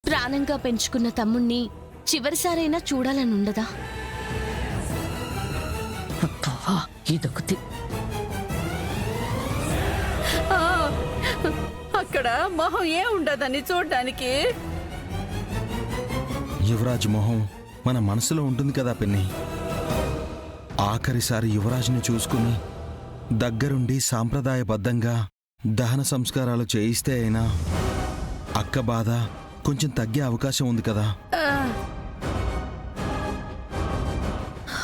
ప్రాణంగా పెంచుకున్న తమ్ముణ్ణి చివరిసారైనా చూడాలని ఉండదా? ఇదొకటి. అక్కడ మొహం ఏ ఉండదని చూడ్డానికి. యువరాజ్ మొహం మన మనసులో ఉంటుంది కదా పిన్ని. ఆఖరిసారి యువరాజ్ని చూసుకుని దగ్గరుండి సాంప్రదాయబద్ధంగా దహన సంస్కారాలు చేయిస్తే అయినా అక్క బాధ కొంచెం తగ్గే అవకాశం ఉంది కదా.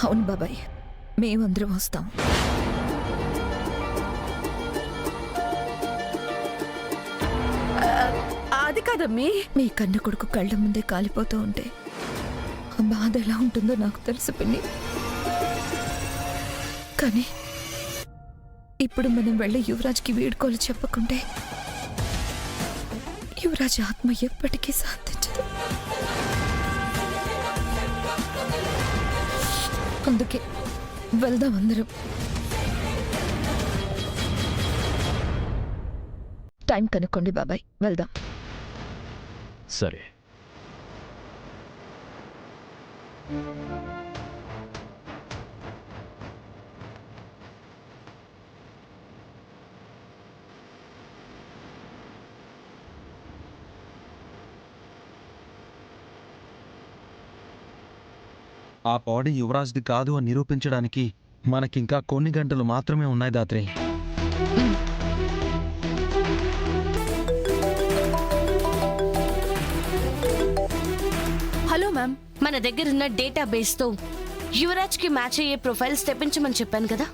అవును బాబాయ్, మేమందరం వస్తాం. అది కదమ్మీ. మీ కన్న కొడుకు కళ్ళ ముందే కాలిపోతూ ఉంటే ఆ బాధ ఎలా ఉంటుందో నాకు తెలుసు పిన్ని. కానీ ఇప్పుడు మనం వెళ్ళి యువరాజ్కి వీడ్కోలు చెప్పకుంటే యువరాజ్ ఆత్మ ఎప్పటికీ శాంతించదు. అందుకే వెళ్దాం అందరం. టైం కనుక్కోండి బాబాయ్, వెళ్దాం. సరే. ఆ బాడీ యువరాజ్ది కాదు అని నిరూపించడానికి మనకింకా కొన్ని గంటలు మాత్రమే ఉన్నాయి దాత్రి. హలో మ్యామ్, మన దగ్గరున్న డేటాబేస్తో యువరాజ్కి మ్యాచ్ అయ్యే ప్రొఫైల్స్ తెప్పించమని చెప్పాను కదా,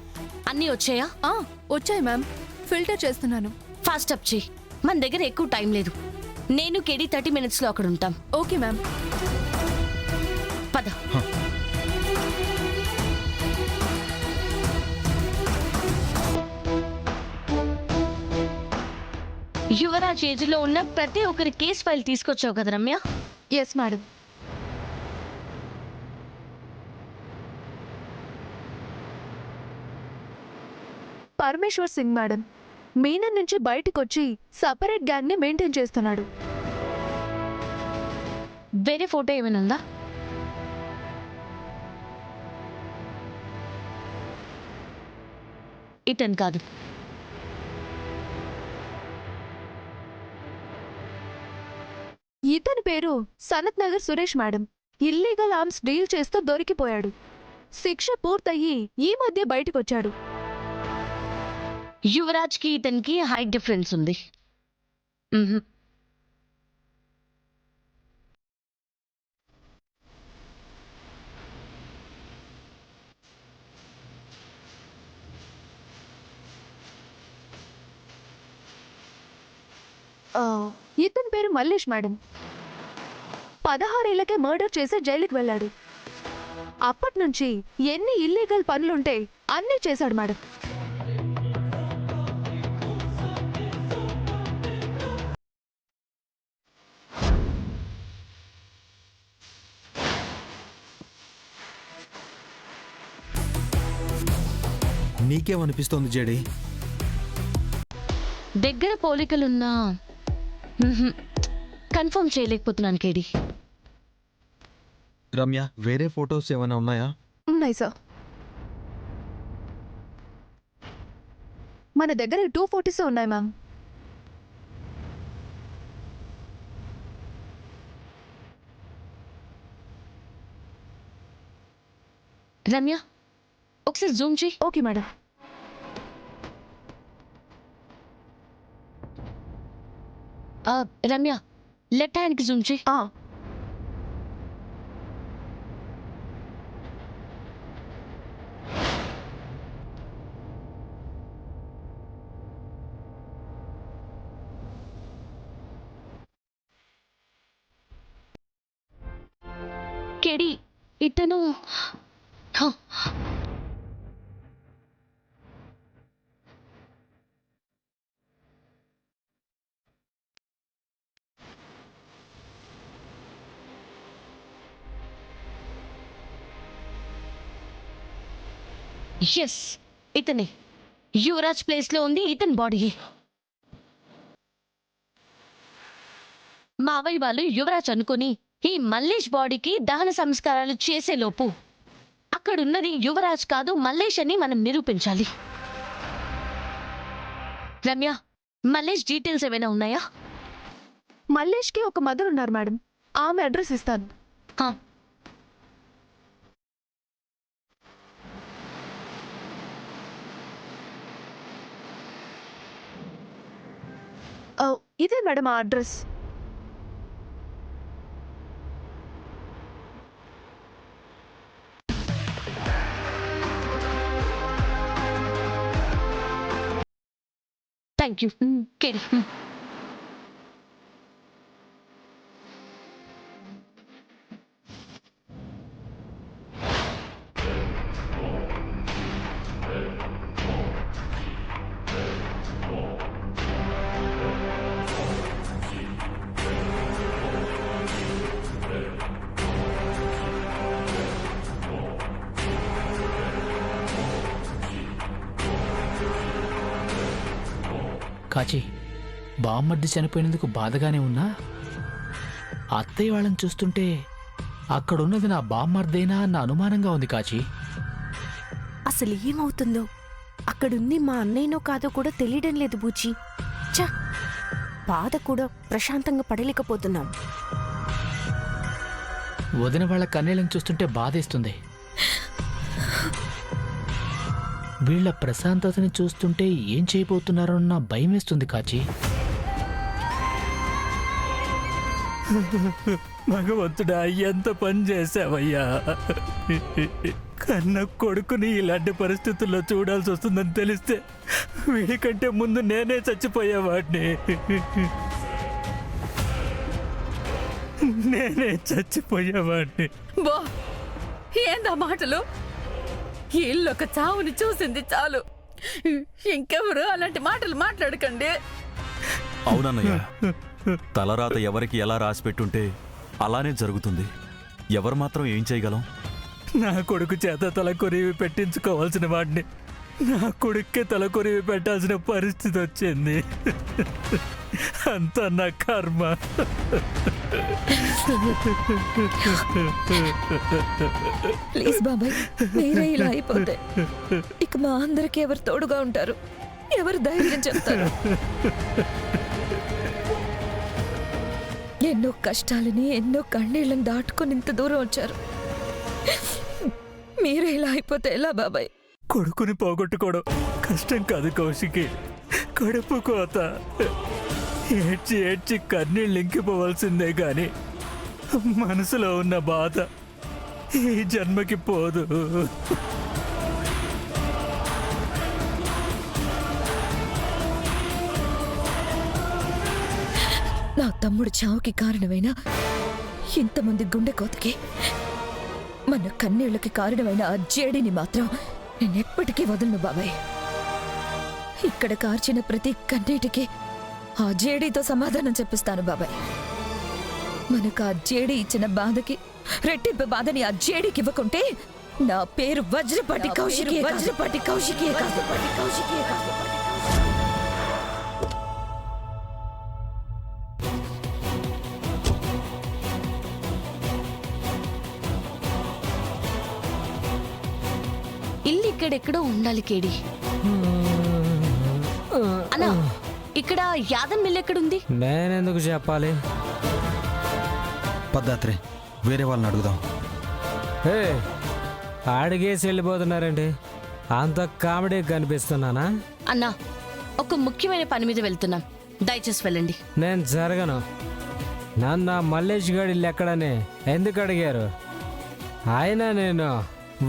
అన్నీ వచ్చాయా? వచ్చాయి మ్యామ్, ఫిల్టర్ చేస్తున్నాను. ఫాస్ట్ అప్ చేయి, మన దగ్గర ఎక్కువ టైం లేదు. నేను కేడి 30 minutesలో అక్కడ ఉంటాం. Okay ma'am. పద. యువరాజ్ ఏజ్లో ఉన్న ప్రతి ఒక్కరి కేస్ ఫైల్ తీసుకొచ్చావు కదా Ramya? Yes madam. Parameshwar Singh madam Meena నుంచి బయటకొచ్చి సపరేట్ గ్యాంగ్ ని మెయింటైన్ చేస్తున్నాడు. వేరే ఫోటో ఏమైనా ఉందా? ఇతను కాదు. ఇతని పేరు Sanath Nagar Suresh madam. Illegal arms deal చేస్తూ దొరికిపోయాడు. శిక్ష పూర్తయి ఈ మధ్య బయటకొచ్చాడు. యువరాజ్కి ఇతనికి హైట్ డిఫరెన్స్ ఉంది. ఇతని పేరు మల్లేష్ మేడం. 16 ఏళ్లకే మర్డర్ చేసి జైలుకి వెళ్ళాడు. అప్పటి నుంచి ఎన్ని ఇల్లీగల్ పనులుంటే అన్నీ చేశాడు మేడం. నీకేమనిపిస్తోంది జేడి? దగ్గర పోలికలున్నా కన్ఫర్మ్ చేయలేకపోతున్నాను కేడి. రమ్య, వేరే ఫొటోస్ ఏమైనా ఉన్నాయా? ఉన్నాయి సార్. మన దగ్గర 2 photos ఉన్నాయి మ్యామ్. రమ్య, ఒకసారి జూమ్ చేయి. Okay madam. రమ్య, లెఫ్ట్ హ్యాండ్కి జూమ్ చేయి. కేడి, ఇతను ఎస్, ఇతనే. యువరాజ్ ప్లేస్లో ఉంది ఇతని బాడీ. మా మావయ్య వాళ్ళు యువరాజ్ అనుకుని ఈ మల్లేష్ బాడీకి దహన సంస్కారాలు చేసేలోపు అక్కడున్నది యువరాజ్ కాదు మల్లేష్ అని మనం నిరూపించాలి. రమ్య, మల్లేష్ డీటెయిల్స్ ఏమైనా ఉన్నాయా? మల్లేష్కి ఒక మదర్ ఉన్నారు మేడం, ఆమె అడ్రస్ ఇస్తాను. హా. ఇదే మేడం ఆ అడ్రస్. Thank you. కేడి. కాచి, బామ్మర్ది చనిపోయినందుకు బాధగానే ఉన్నా అత్తయ్య వాళ్ళని చూస్తుంటే అక్కడున్నది నా బామ్మర్దేనా అన్న అనుమానంగా ఉంది కాచి. అసలు ఏమవుతుందో అక్కడుంది మా అన్నయ్యనో కాదో కూడా తెలియడం లేదు బూచి. చ బాధ కూడా ప్రశాంతంగా పడలేకపోతున్నాం. వదిన వాళ్ళ కన్నీళ్ళని చూస్తుంటే బాధేస్తుంది. వీళ్ళ ప్రశాంతతని చూస్తుంటే ఏం చేయబోతున్నారో అన్న భయం వేస్తుంది కాచి. భగవంతుడా, ఎంత పని చేశావయ్యా. కన్న కొడుకుని ఇలాంటి పరిస్థితుల్లో చూడాల్సి వస్తుందని తెలిస్తే వీడికంటే ముందు నేనే చచ్చిపోయేవాడిని. బో ఏందా మాటలు? ఇల్లొక చావుని చూసింది చాలు, ఇంకెవరు అలాంటి మాటలు మాట్లాడకండి. అవునన్నయ్య, తలరాత ఎవరికి ఎలా రాసిపెట్టుంటే అలానే జరుగుతుంది. ఎవరు మాత్రం ఏం చేయగలం? నా కొడుకు చేత తలకొరివి పెట్టించుకోవాల్సిన వాడిని నా కొడుక్కే తలకొరివి పెట్టాల్సిన పరిస్థితి వచ్చింది. అంతా నా కర్మ. ప్లీజ్ బాబాయ్, మీరే ఇలా అయిపోతే ఇక మా అందరికి ఎవరు తోడుగా ఉంటారు, ఎవరు ధైర్యం చెప్తారు? ఎన్నో కష్టాలని ఎన్నో కన్నీళ్ళని దాటుకొని ఇంత దూరం వచ్చారు. మీరే ఇలా అయిపోతే ఎలా బాబాయ్? కొడుకుని పోగొట్టుకోవడం కష్టం కాదు కౌశికి, కడుపు కోత. ఏడ్చి ఏడ్చి కన్నీళ్ళు ఇంకిపోవాల్సిందే గాని మనసులో ఉన్న బాధ ఈ జన్మకి పోదు. నా తమ్ముడు చావుకి కారణమైన ఇంతమంది గుండె కోతకి, మన కన్నీళ్లకి కారణమైన ఆ జేడిని మాత్రం నేనెప్పటికీ వదలను బాబాయ్. ఇక్కడ కార్చిన ప్రతి కన్నీటికి ఆ జేడీతో సమాధానం చెప్పిస్తాను బాబాయ్. మనకు ఆ జేడీ ఇచ్చిన బాధకి రెట్టింపు బాధని ఆ జేడీకి ఇవ్వకుంటే నా పేరు వజ్రపాటి కౌశికి కాదు. ఇల్లు ఇక్కడెక్కడో ఉండాలి కేడి. అన్నా, ఇక్కడ యాదన్ మిల్ ఎక్కడుంది? నేనెందుకు చెప్పాలి? పద్దాత్రే, వేరే వాళ్ళని అడుగుదాం. హే, అడిగేసి వెళ్ళిపోతున్నారండి. అంత కామెడీ కనిపిస్తున్నానా? అన్నా, ఒక ముఖ్యమైన పని మీద వెళ్తున్నాం, దయచేసి వెళ్ళండి. నేను జరగను. నన్ను ఆ మల్లేష్ గాడి ఇల్లు ఎక్కడని ఎందుకు అడిగారు? అయినా నేను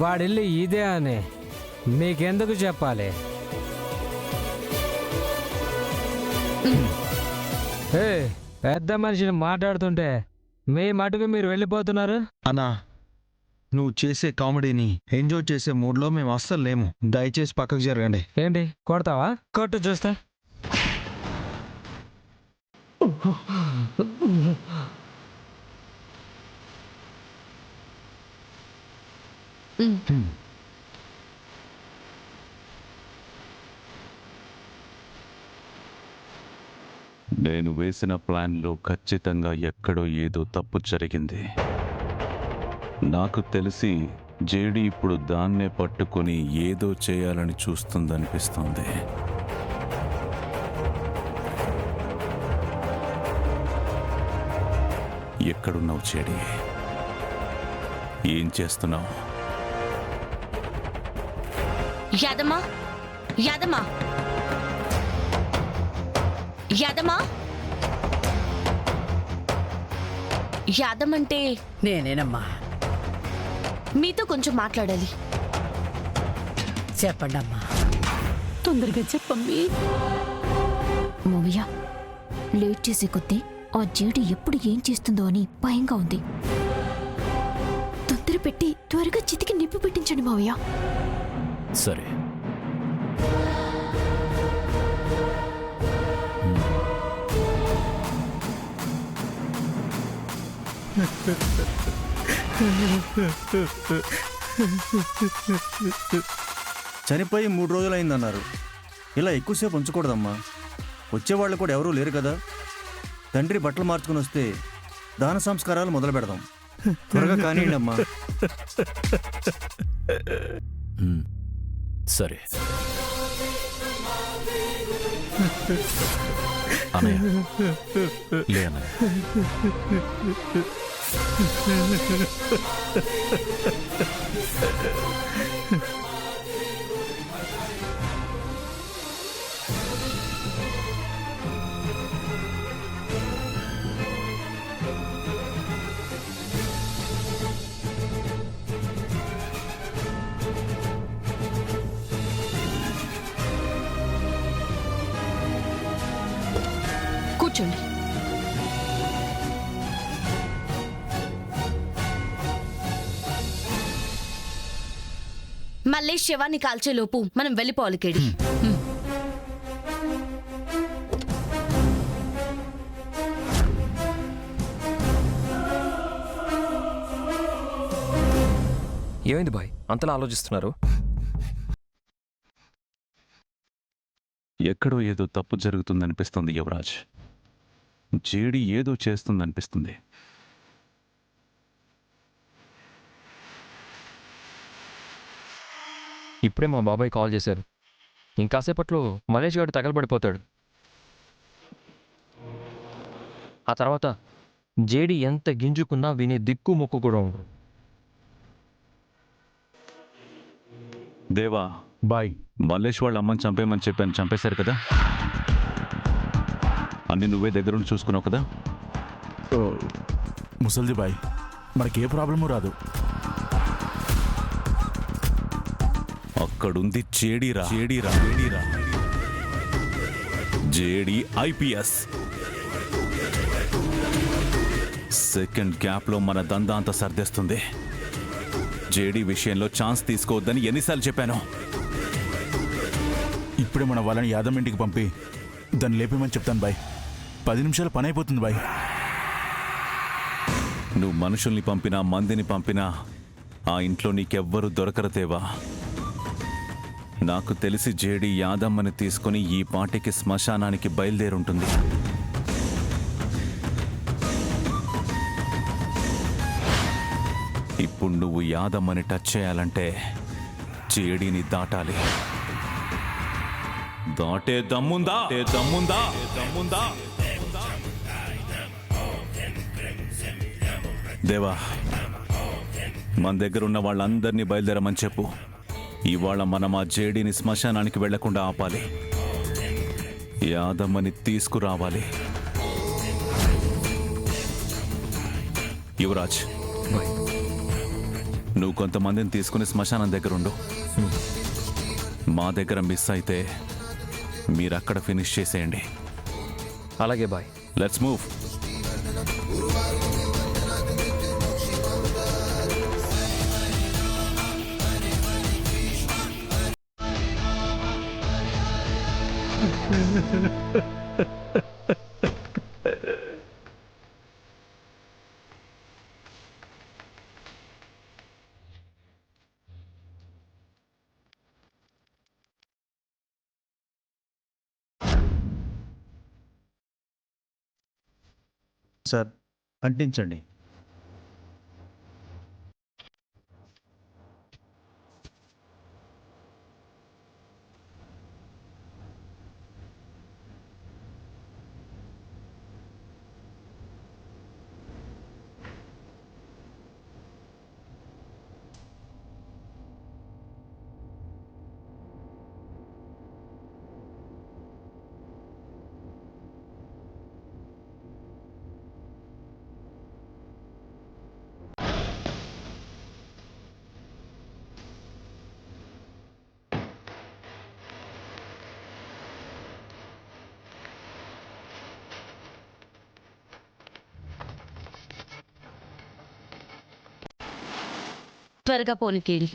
వాడిల్లు ఇదే అని మీకెందుకు చెప్పాలి? హే, పెద్ద మనిషిని మాట్లాడుతుంటే మీ మటుకు మీరు వెళ్ళిపోతున్నారు. అన్నా, నువ్వు చేసే కామెడీని ఎంజాయ్ చేసే మూడ్లో మేము అస్సలు లేము. దయచేసి పక్కకు జరగండి. ఏంటి, కొడతావా? కొట్టు చూస్తా. నేను వేసిన ప్లాన్లో ఖచ్చితంగా ఎక్కడో ఏదో తప్పు జరిగింది. నాకు తెలిసి జేడి ఇప్పుడు దాన్నే పట్టుకొని ఏదో చేయాలని చూస్తుందనిపిస్తోంది. ఎక్కడున్నావు జేడి? ఏం చేస్తున్నావు? యాదమ్మా, యాదమ్మా, యాదమ్మా. యాదమంటే నేనేనమ్మా. మీతో కొంచెం మాట్లాడాలి. చెప్పండమ్మా, తొందరగా చెప్పమ్మీ. మామయ్య, లేట్ చేసే కొద్దీ ఆ జేడి ఎప్పుడు ఏం చేస్తుందో అని భయంగా ఉంది. తొందర పెట్టి త్వరగా చితికి నిప్పు పెట్టించండి మావయ్య. సరే. చనిపోయి 3 రోజులైందన్నారు. ఇలా ఎక్కువసేపు ఉంచకూడదమ్మా. వచ్చేవాళ్ళు కూడా ఎవరూ లేరు కదా. తండ్రి బట్టలు మార్చుకుని వస్తే దాన సంస్కారాలు మొదలు పెడదాం. త్వరగా కానివ్వండి అమ్మా. సరే అన్నయ్య, లే అన్నయ్య. కూర్చోండి. మళ్ళీ శవాన్ని కాల్చేలోపు మనం వెళ్ళిపోవాలి కేడి. ఏమైంది బాయ్, అంతలా ఆలోచిస్తున్నారు? ఎక్కడో ఏదో తప్పు జరుగుతుందనిపిస్తుంది యువరాజ్. జేడి ఏదో చేస్తుందనిపిస్తుంది. ఇప్పుడే మా బాబాయ్ కాల్ చేశారు. ఇంకాసేపట్లో మలేష్ గారు తగలబడిపోతాడు. ఆ తర్వాత జేడి ఎంత గింజుకున్నా వినే దిక్కు మొక్కు కూడా ఉండదు. దేవా బాయ్, మల్లేష్ వాళ్ళ అమ్మని చంపేయమని చెప్పాను, చంపేశారు కదా. అన్ని నువ్వే దగ్గరుండి చూసుకున్నావు కదా. ముసల్ది బాయ్, మనకే ప్రాబ్లము రాదు. అక్కడుంది జేడీరా, జేడీరా, జేడీరా. JD IPS. సెకండ్ గ్యాప్లో మన దందా అంతా సర్దేస్తుంది. జేడీ విషయంలో ఛాన్స్ తీసుకోవద్దని ఎన్నిసార్లు చెప్పాను. ఇప్పుడే మన వాళ్ళని యాదమ్మ ఇంటికి పంపి దాన్ని లేపేమని చెప్తాను బాయ్. 10 నిమిషాలు పని అయిపోతుంది బాయ్. నువ్వు మనుషుల్ని పంపినా మందిని పంపినా ఆ ఇంట్లో నీకెవ్వరూ దొరకరతేవా. నాకు తెలిసి జేడీ యాదమ్మని తీసుకుని ఈ పాటికి శ్మశానానికి బయలుదేరుంటుంది. ఇప్పుడు నువ్వు యాదమ్మని టచ్ చేయాలంటే జేడీని దాటాలి. దాటే దమ్ముందా? దమ్ముందా? దమ్ముందా? దేవా, మన దగ్గర ఉన్న వాళ్ళందరినీ బయలుదేరమని చెప్పు. ఇవాళ మనం ఆ జేడీని శ్మశానానికి వెళ్లకుండా ఆపాలి. యాదమ్మని తీసుకురావాలి. యువరాజ్, నువ్వు కొంతమందిని తీసుకుని శ్మశానం దగ్గరుండు. మా దగ్గర మిస్ అయితే మీరక్కడ ఫినిష్ చేసేయండి. అలాగే బాయ్. Let's move. సార్ అంటించండి. త్వరగా పోనీకేళి.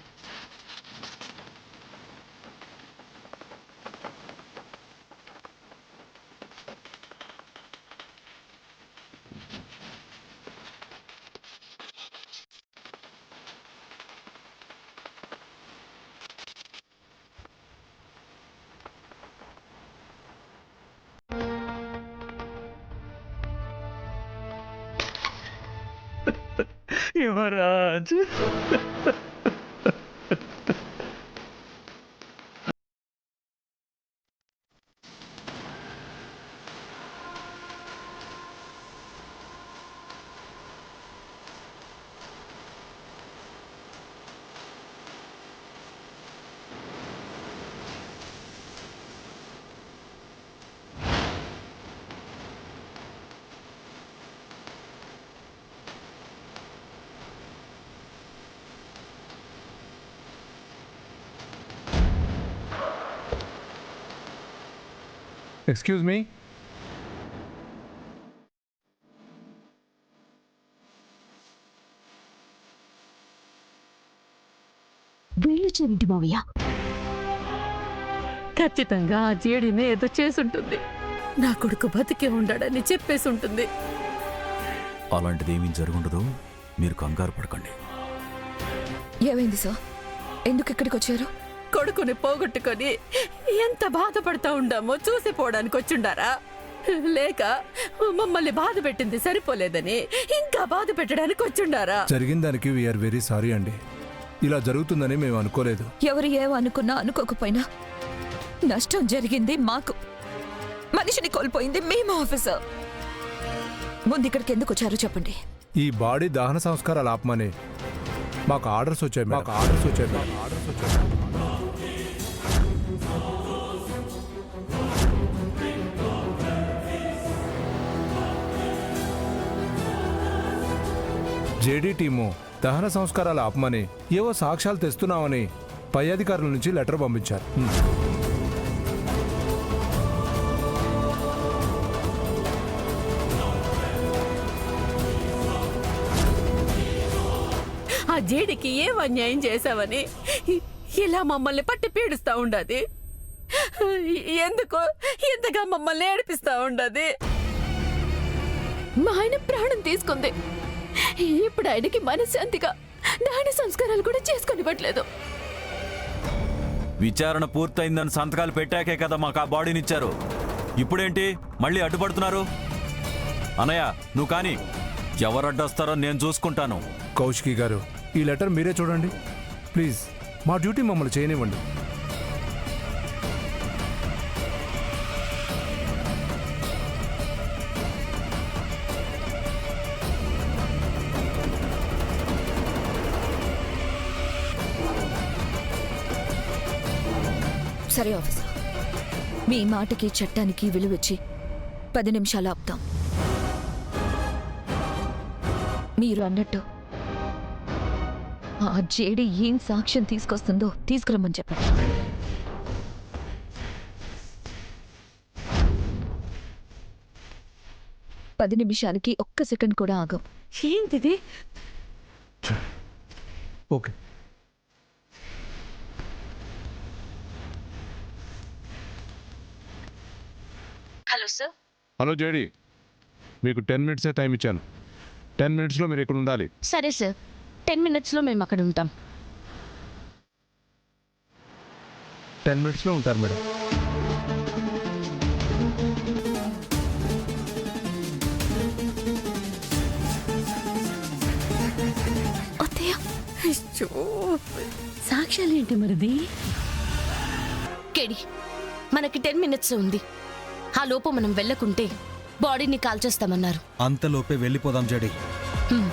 Yuvraj excuse me. వీళ్ళొచ్చేమిటి మావయ్య? ఖచ్చితంగా ఆ జేడిని ఏదో చేసుంటుంది. నా కొడుకు బతికే ఉండాడని చెప్పేసి ఉంటుంది. అలాంటిది ఏమీ జరుగుండదు, మీరు కంగారు పడకండి. ఏమైంది సార్? ఎందుకు ఇక్కడికి వచ్చారు? కొడుకుని పోగొట్టుకొని ఎంత బాధపడతా ఉండామో చూసిపోవడానికి వచ్చుండారా? లేక మమ్మల్ని బాధ పెట్టింది సరిపోలేదని ఇంకా బాధ పెట్టడానికి వచ్చుండారా? జరిగిన దానికి వీఆర్ వెరీ సారీ అండి. ఇలా జరుగుతుందని మేము అనుకోలేదు. ఎవరు ఏమనుకున్నా అనుకోకపోయినా నష్టం జరిగింది మాకు. మనిషిని కోల్పోయింది మేము ఆఫీసర్. ముందు ఇక్కడికి ఎందుకు వచ్చారో చెప్పండి. ఈ బాడీ దహన సంస్కారాలు ఆపమని మాకు ఆర్డర్స్ వచ్చాయి. జేడీ టీము దహన సంస్కారాలు ఆపమని ఏవో సాక్ష్యాలు తెస్తున్నామని పై అధికారుల నుంచి లెటర్ పంపించారు. ఆ జేడికి ఏం అన్యాయం చేశావని ఇలా మమ్మల్ని పట్టి పీడిస్తా ఉండది? ఎందుకో ఎంతగా మమ్మల్ని ఏడిపిస్తా ఉండది? మా ఆయన ప్రాణం తీసుకుంది. ఇప్పుడు ఆయనకి మనశ్శాంతిగా దాన సంస్కారాలు కూడా చేసుకొనివ్వట్లేదు. విచారణ పూర్తయిందని సంతకాలు పెట్టాకే కదా మాకు ఆ బాడీనిచ్చారు. ఇప్పుడేంటి మళ్ళీ అడ్డుపడుతున్నారు? అనయ్య నువ్వు కానీ, ఎవరు అడ్డొస్తారో నేను చూసుకుంటాను. కౌశికి గారు, ఈ లెటర్ మీరే చూడండి ప్లీజ్. మా డ్యూటీ మమ్మల్ని చేయనివ్వండి. సరే ఆఫీసర్, మీ మాటకి చట్టానికి విలువిచ్చి 10 నిమిషాలు ఆపుతాం. మీరు అన్నట్టు ఆ జేడి ఏం సాక్ష్యం తీసుకొస్తుందో తీసుకురమ్మని చెప్పండి. పది నిమిషాలకి ఒక్క సెకండ్ కూడా ఆగం. ఏంటిది? Okay. Hello sir. Hello JD, మీకు 10 మినిట్సే టైం ఇచ్చాను. 10 మినిట్స్లో మీరు ఇక్కడ ఉండాలి. సరే సార్, 10 మినిట్స్లో మేము అక్కడ ఉంటాం. 10 మినిట్స్లో ఉంటారు మేడం. అత్తయ్య సాక్ష్యాలేంటి మరిది? కేడి, మనకి 10 minutes ఉంది. ఆ లోపు మనం వెళ్ళకుంటే బాడీని కాల్చేస్తామన్నారు. అంతలోపే వెళ్ళిపోదాం జడి. హ్మ్.